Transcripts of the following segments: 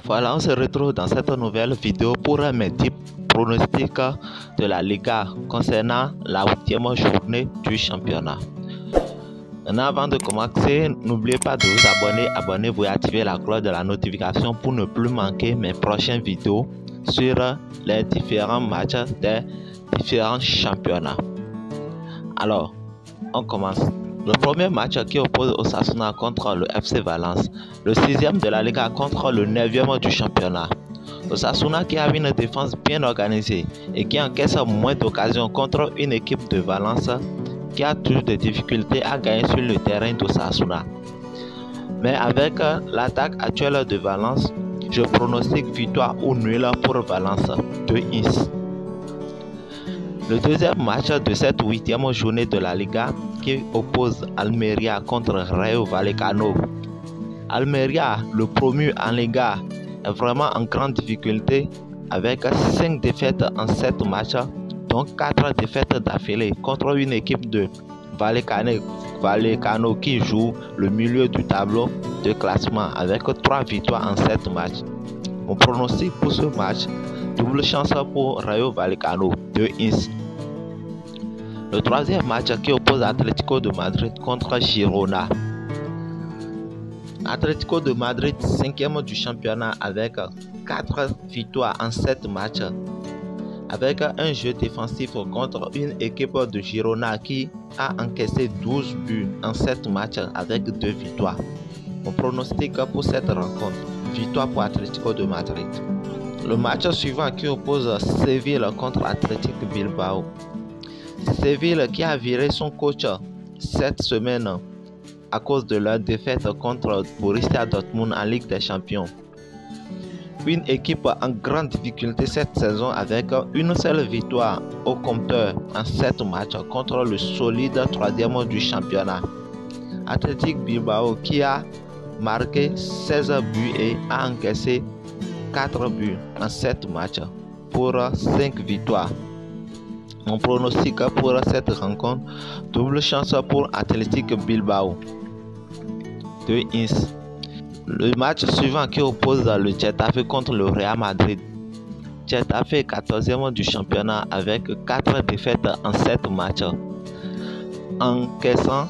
Voilà, on se retrouve dans cette nouvelle vidéo pour mes 10 pronostics de la Liga concernant la 8e journée du championnat. Maintenant, avant de commencer, n'oubliez pas de vous abonner, abonnez-vous et activez la cloche de la notification pour ne plus manquer mes prochaines vidéos sur les différents matchs des différents championnats. Alors, on commence. Le premier match qui oppose Osasuna contre le FC Valence, le 6e de la Liga contre le 9e du championnat. Osasuna qui a une défense bien organisée et qui encaisse moins d'occasions contre une équipe de Valence qui a toujours des difficultés à gagner sur le terrain d'Osasuna. Mais avec l'attaque actuelle de Valence, je pronostique victoire ou nul pour Valence 2-1. Le deuxième match de cette 8e journée de la Liga qui oppose Almeria contre Rayo Vallecano. Almeria, le promu en Liga, est vraiment en grande difficulté avec 5 défaites en 7 matchs, dont 4 défaites d'affilée contre une équipe de Vallecano qui joue le milieu du tableau de classement avec 3 victoires en 7 matchs. Mon pronostic pour ce match, double chance pour Rayo Vallecano 2-1. Le troisième match qui oppose Atlético de Madrid contre Girona. Atlético de Madrid 5e du championnat avec 4 victoires en 7 matchs. Avec un jeu défensif contre une équipe de Girona qui a encaissé 12 buts en 7 matchs avec 2 victoires. Mon pronostic pour cette rencontre, victoire pour Atlético de Madrid. Le match suivant qui oppose Séville contre Athletic Bilbao. Séville qui a viré son coach cette semaine à cause de leur défaite contre Borussia Dortmund en Ligue des Champions. Une équipe en grande difficulté cette saison avec une seule victoire au compteur en 7 matchs contre le solide 3e du championnat. Athletic Bilbao qui a marqué 16 buts et a encaissé 4 buts en 7 matchs pour 5 victoires. Mon pronostic pour cette rencontre, double chance pour Athletic Bilbao 2-1. Le match suivant qui oppose le Getafe contre le Real Madrid. Getafe est 14e du championnat avec 4 défaites en 7 matchs, encaissant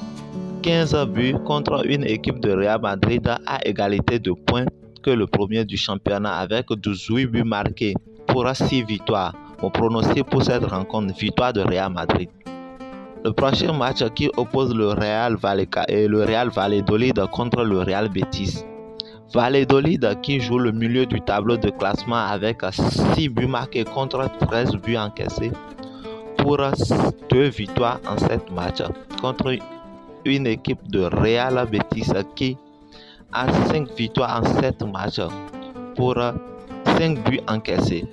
15 buts contre une équipe de Real Madrid à égalité de points que le premier du championnat avec 18 buts marqués pour 6 victoires. Mon pronostic pour cette rencontre, victoire de Real Madrid. Le prochain match qui oppose le Real Valladolid contre le Real Betis. Valladolid qui joue le milieu du tableau de classement avec 6 buts marqués contre 13 buts encaissés pour 2 victoires en 7 matchs contre une équipe de Real Betis qui a 5 victoires en 7 matchs pour 5 buts encaissés.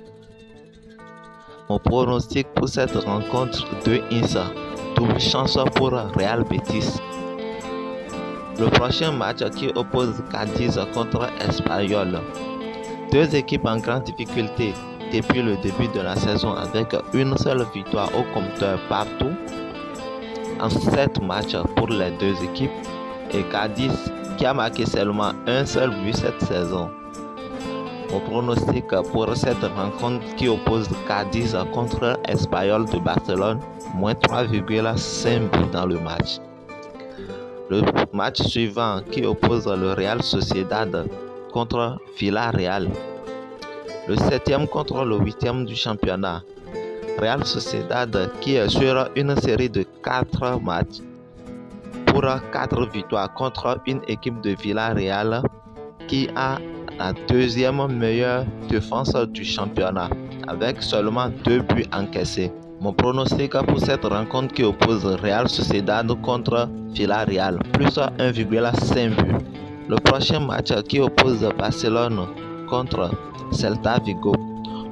Mon pronostic pour cette rencontre 2-1, double chance pour Real Betis. Le prochain match qui oppose Cadiz contre Espanyol. Deux équipes en grande difficulté depuis le début de la saison avec une seule victoire au compteur partout en 7 matchs pour les deux équipes et Cadiz qui a marqué seulement un seul but cette saison. Mon pronostic pour cette rencontre qui oppose Cadiz contre Espanyol de Barcelone, moins 3,5 buts dans le match. Le match suivant qui oppose le Real Sociedad contre Villarreal. Le 7e contre le 8e du championnat. Real Sociedad qui est sur une série de 4 matchs pour 4 victoires contre une équipe de Villarreal qui a la 2e meilleure défense du championnat avec seulement 2 buts encaissés. Mon pronostic pour cette rencontre qui oppose Real Sociedad contre Villarreal, plus 1,5 buts. Le prochain match qui oppose Barcelone contre Celta Vigo.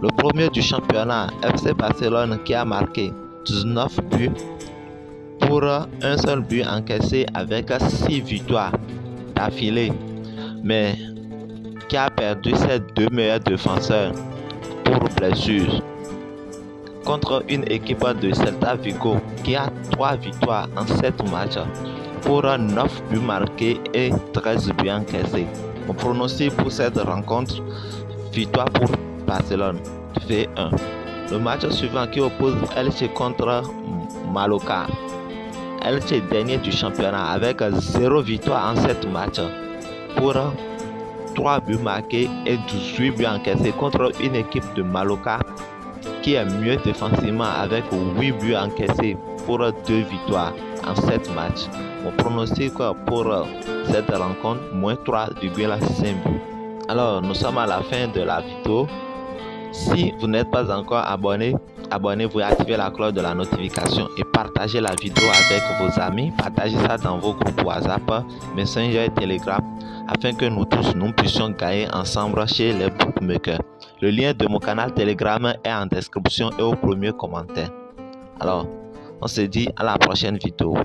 Le premier du championnat, FC Barcelone qui a marqué 19 buts pour un seul but encaissé avec 6 victoires d'affilée, mais qui a perdu ses 2 meilleurs défenseurs pour blessure. Contre une équipe de Celta Vigo qui a 3 victoires en 7 matchs pour 9 buts marqués et 13 buts encaissés. Mon pronostic pour cette rencontre, victoire pour Barcelone, V1. Le match suivant qui oppose Elche contre Mallorca. Elche est dernier du championnat avec 0 victoire en 7 matchs pour 3 buts marqués et 18 buts encaissés contre une équipe de Mallorca qui est mieux défensivement avec 8 buts encaissés pour 2 victoires en 7 matchs. Mon pronostic pour cette rencontre, moins 3,5 buts. Alors, nous sommes à la fin de la vidéo. Si vous n'êtes pas encore abonné, abonnez-vous et activez la cloche de la notification et partagez la vidéo avec vos amis. Partagez ça dans vos groupes WhatsApp, Messenger et Telegram afin que nous tous nous puissions gagner ensemble chez les bookmakers. Le lien de mon canal Telegram est en description et au premier commentaire. Alors, on se dit à la prochaine vidéo.